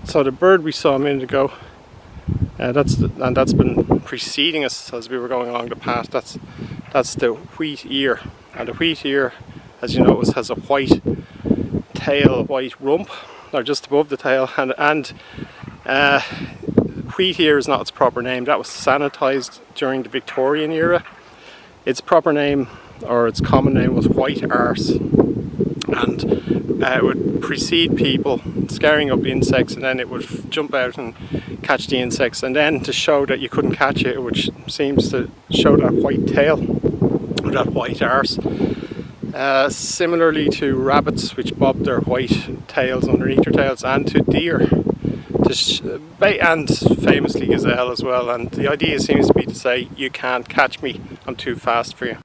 So the bird we saw a minute ago, that's been preceding us as we were going along the path. That's the Wheatear, and the Wheatear, as you notice, has a white tail, white rump, or just above the tail, and Wheatear is not its proper name. That was sanitised during the Victorian era. Its proper name, or its common name, was White Arse, and it would precede people, scaring up insects, and then it would jump out and catch the insects, and then to show that you couldn't catch it, which seems to show that white tail, or that white arse. Similarly to rabbits, which bob their white tails underneath their tails, and to deer, and famously gazelle as well. And the idea seems to be to say, you can't catch me, I'm too fast for you.